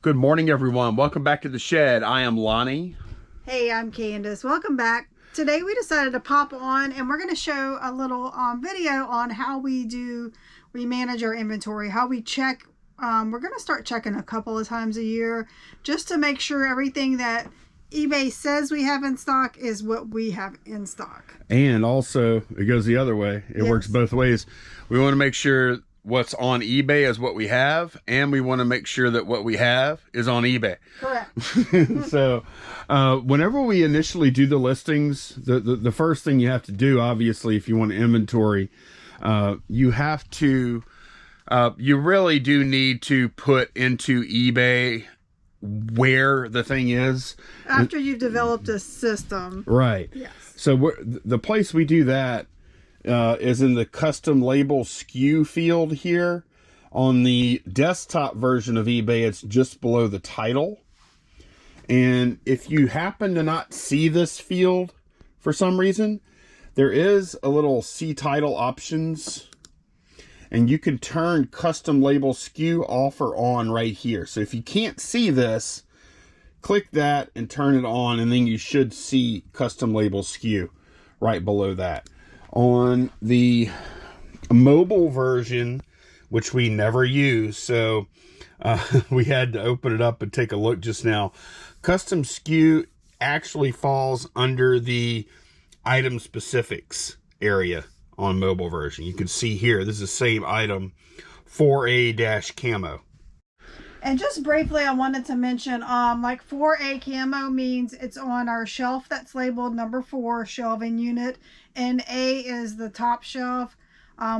Good morning, everyone. Welcome back to the shed. I am Lonnie. Hey, I'm Candace. Welcome back. Today we decided to pop on and we're going to show a little video on how we manage our inventory, how we check. We're going to start checking a couple of times a year just to make sure everything that eBay says we have in stock is what we have in stock. And also, it goes the other way. It works both ways. We want to make sure what's on eBay is what we have, and we want to make sure that what we have is on eBay. Correct. So whenever we initially do the listings, the first thing you have to do, obviously, if you want inventory, you have to you really do need to put into eBay where the thing is After you've developed a system. Right. Yes. So the place we do that is in the custom label SKU field here. On the desktop version of eBay, it's just below the title. And if you happen to not see this field for some reason, there is a little see title options, and you can turn custom label SKU off or on right here. So if you can't see this, click that and turn it on, and then you should see custom label SKU right below that. On the mobile version, which we never use, so we had to open it up and take a look just now. Custom SKU actually falls under the item specifics area on mobile version. You can see here, this is the same item, 4A-camo. And just briefly, I wanted to mention, like 4A camo means it's on our shelf that's labeled number 4 shelving unit, and A is the top shelf.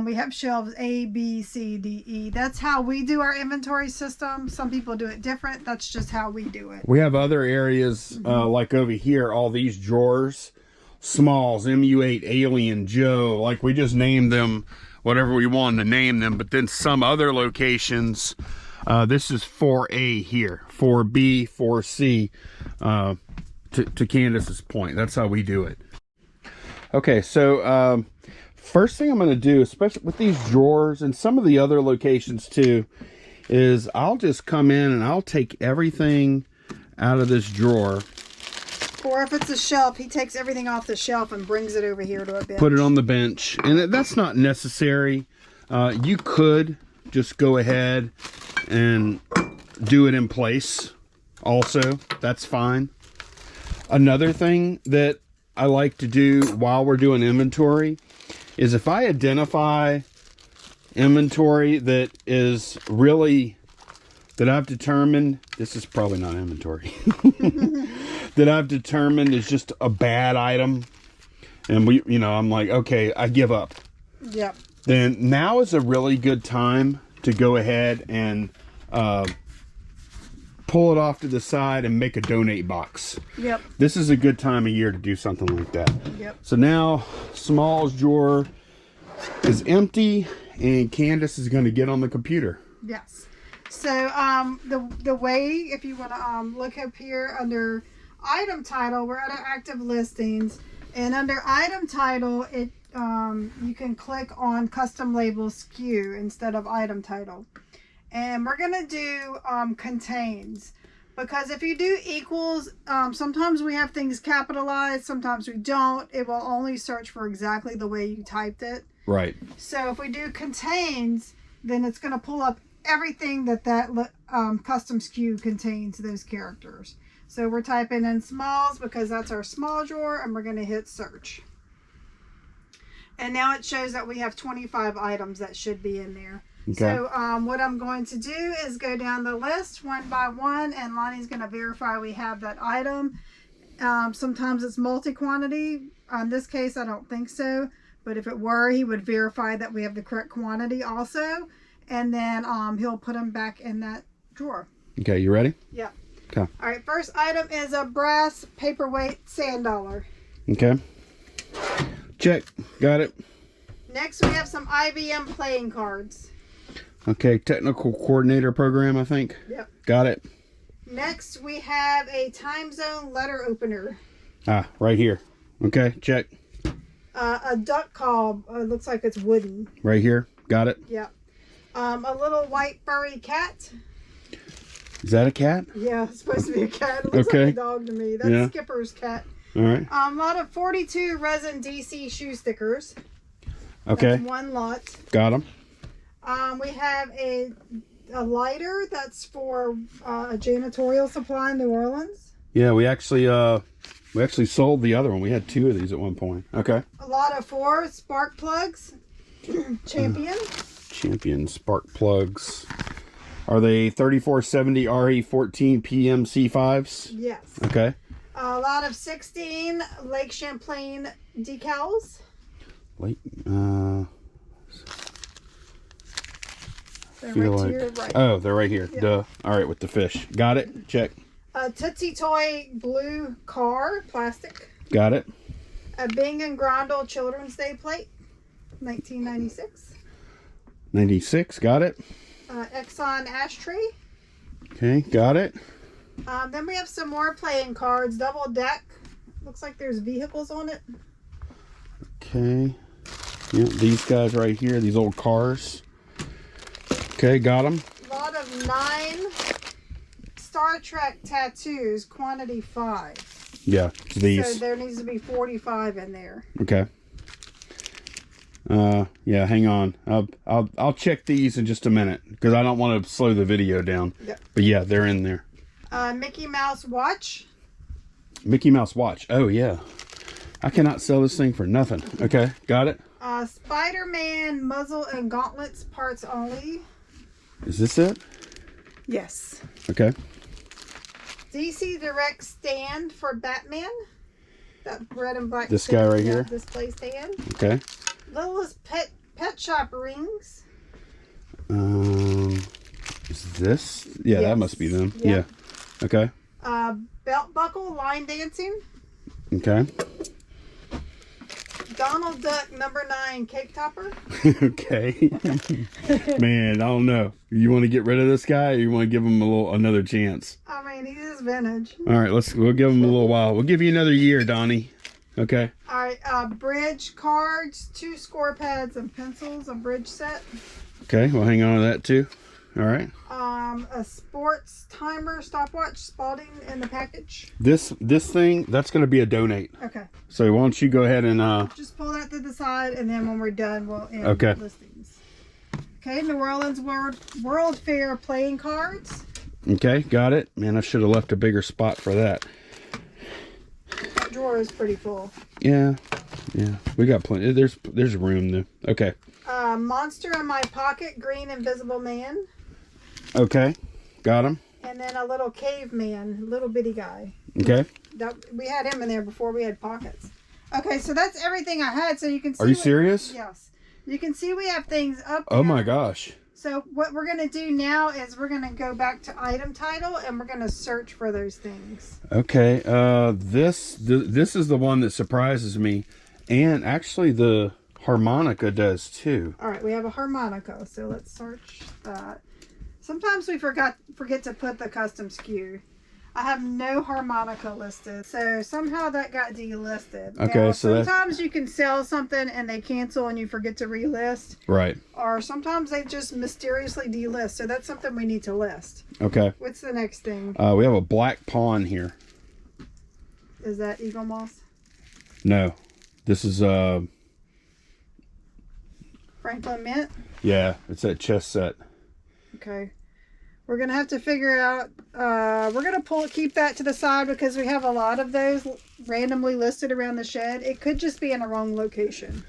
We have shelves A, B, C, D, E. That's how we do our inventory system. Some people do it different. That's just how we do it. We have other areas, like over here, all these drawers, Smalls, MU8, Alien, Joe, like we just named them whatever we wanted to name them. But then some other locations, this is 4A here, 4B, 4C, to Candace's point. That's how we do it. Okay, so first thing I'm going to do, especially with these drawers and some of the other locations too, is I'll just come in and I'll take everything out of this drawer. Or if it's a shelf, he takes everything off the shelf and brings it over here to a bench. Put it on the bench, and that's not necessary. You could just go ahead and do it in place also. That's fine. Another thing that I like to do while we're doing inventory is if I identify inventory that is really, that I've determined, this is probably not inventory, that I've determined is just a bad item, and I'm like, okay, I give up. Yep. Then now is a really good time to go ahead and pull it off to the side and make a donate box. Yep. This is a good time of year to do something like that. Yep. So now Small's drawer is empty, and Candace is going to get on the computer. Yes. So the way, if you want to look up here under item title, we're at active listings, and under item title, it you can click on custom label SKU instead of item title. And we're going to do contains, because if you do equals, sometimes we have things capitalized, sometimes we don't. It will only search for exactly the way you typed it. Right. So if we do contains, then it's going to pull up everything that custom SKU contains, those characters. So we're typing in Smalls because that's our small drawer, and we're going to hit search. And now it shows that we have 25 items that should be in there. Okay. So what I'm going to do is go down the list one by one, and Lonnie's going to verify we have that item. Sometimes it's multi-quantity. In this case, I don't think so. But if it were, he would verify that we have the correct quantity also. And then he'll put them back in that drawer. Okay, you ready? Yeah. Okay. All right, first item is a brass paperweight sand dollar. Okay. Check. Got it. Next, we have some IBM playing cards. Okay, technical coordinator program, I think. Yep. Got it. Next, we have a time zone letter opener. Ah, right here. Okay, check. A duck call. Looks like it's wooden. Right here. Got it. Yep. A little white furry cat. Is that a cat? Yeah, it's supposed to be a cat. It looks Okay. like a dog to me. That's Skipper's cat. All right. A lot of 42 resin DC shoe stickers. Okay. That's one lot. Got them. We have a lighter that's for a janitorial supply in New Orleans. Yeah, we actually sold the other one. We had 2 of these at one point. Okay. A lot of 4 spark plugs. Champion. Champion spark plugs. Are they 3470 RE14 PMC5s? Yes. Okay. A lot of 16 Lake Champlain decals. Like, They're feel right like, here, right. oh, they're right here. Yeah. Duh. All right, with the fish. Got it. Check. A Tootsie Toy blue car, plastic. Got it. A Bing & Grundle Children's Day plate, 1996. 96. Got it. Exxon ashtray. Okay. Got it. Then we have some more playing cards, double deck. Looks like there's vehicles on it. Okay. Yeah, these guys right here, these old cars. Okay, got them. A lot of 9 Star Trek tattoos, quantity 5. Yeah, these. So there needs to be 45 in there. Okay. Yeah, hang on. I'll check these in just a minute because I don't want to slow the video down. Yep. But yeah, they're in there. Mickey Mouse watch. Mickey Mouse watch. Oh yeah. I cannot sell this thing for nothing. Okay, got it. Spider-Man muzzle and gauntlets parts only. Is this it? Yes. Okay. DC Direct stand for Batman. That red and black. This guy right here? Display stand. Okay. Littlest pet shop rings. Is this? Yeah, Yes. that must be them. Yep. Yeah. Okay. Belt buckle line dancing. Okay. Donald Duck number 9 cake topper. Okay. Man, I don't know. You want to get rid of this guy, or you want to give him another chance? I mean, he is vintage. All right, we'll give him a little while. We'll give you another year, Donnie. Okay. All right, bridge cards, 2 score pads and pencils, a bridge set. Okay, we'll hang on to that too. All right. A sports timer stopwatch, Spalding in the package. This thing, that's going to be a donate. Okay. So why don't you go ahead and Just pull that to the side, and then when we're done, we'll end Okay. listings. Okay, New Orleans World Fair playing cards. Okay, got it. Man, I should have left a bigger spot for that. That drawer is pretty full. Yeah. Yeah. We got plenty. There's room though. Okay. Monster in My Pocket, green invisible man. Okay. Got him. And then a little caveman, little bitty guy. Okay. We had him in there before we had pockets. Okay, so that's everything I had. So you can see. Are you serious? Yes. You can see we have things up there. Oh my gosh. So what we're going to do now is we're going to go back to item title and we're going to search for those things. Okay. This is the one that surprises me, and actually the harmonica does too. All right, we have a harmonica, so let's search that. Sometimes we forget to put the custom SKU. I have no harmonica listed, so somehow that got delisted. Okay, now, so sometimes you can sell something and they cancel and you forget to relist, Right. or sometimes they just mysteriously delist. So that's something we need to list. Okay. What's the next thing? We have a black pawn here. Is that Eagle Moss? No. This is Franklin Mint? yeah, it's that chess set. Okay. We're going to have to figure out, we're going to keep that to the side because we have a lot of those randomly listed around the shed. It could just be in a wrong location.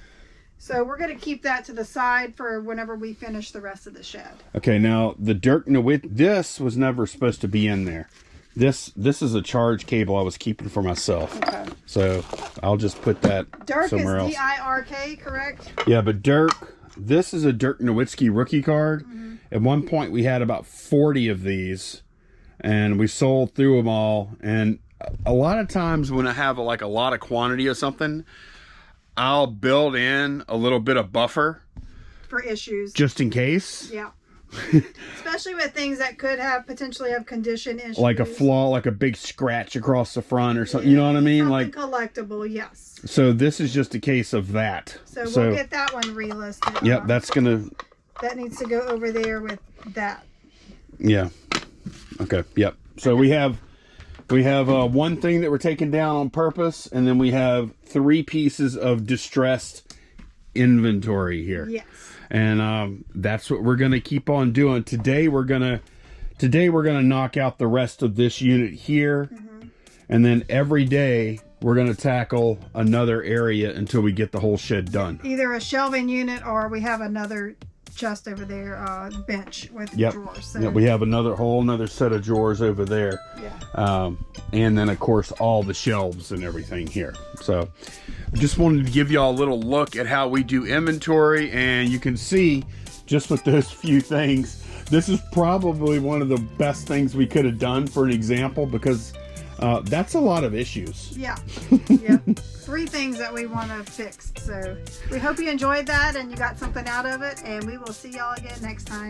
So we're going to keep that to the side for whenever we finish the rest of the shed. Okay, now the Dirk Nowitzki, this was never supposed to be in there. This is a charge cable I was keeping for myself. Okay. So I'll just put that Dirk somewhere is else. D-I-R-K, correct? Yeah, but Dirk, this is a Dirk Nowitzki rookie card. Mm-hmm. At one point, we had about 40 of these, and we sold through them all. And a lot of times when I have a lot of quantity of something, I'll build in a little bit of buffer For issues. just in case. Yeah. Especially with things that could potentially have condition issues. Like a flaw, like a big scratch across the front or something. You know what I mean? Something collectible, yes. So this is just a case of that. So we'll get that one relisted. Yep, that's gonna. That needs to go over there with that. Yeah. Okay. Yep. So we have one thing that we're taking down on purpose, and then we have 3 pieces of distressed inventory here. Yes. And that's what we're gonna keep on doing. Today we're gonna knock out the rest of this unit here, and then every day we're gonna tackle another area until we get the whole shed done. Either a shelving unit, or we have another chest over there, bench with drawers. So. Yeah, we have whole another set of drawers over there. Yeah. And then of course all the shelves and everything here. So I just wanted to give you all a little look at how we do inventory, and you can see just with those few things, this is probably one of the best things we could have done for an example, because that's a lot of issues. Yeah. Yeah. 3 things that we want to fix. So we hope you enjoyed that and you got something out of it, and we will see y'all again next time.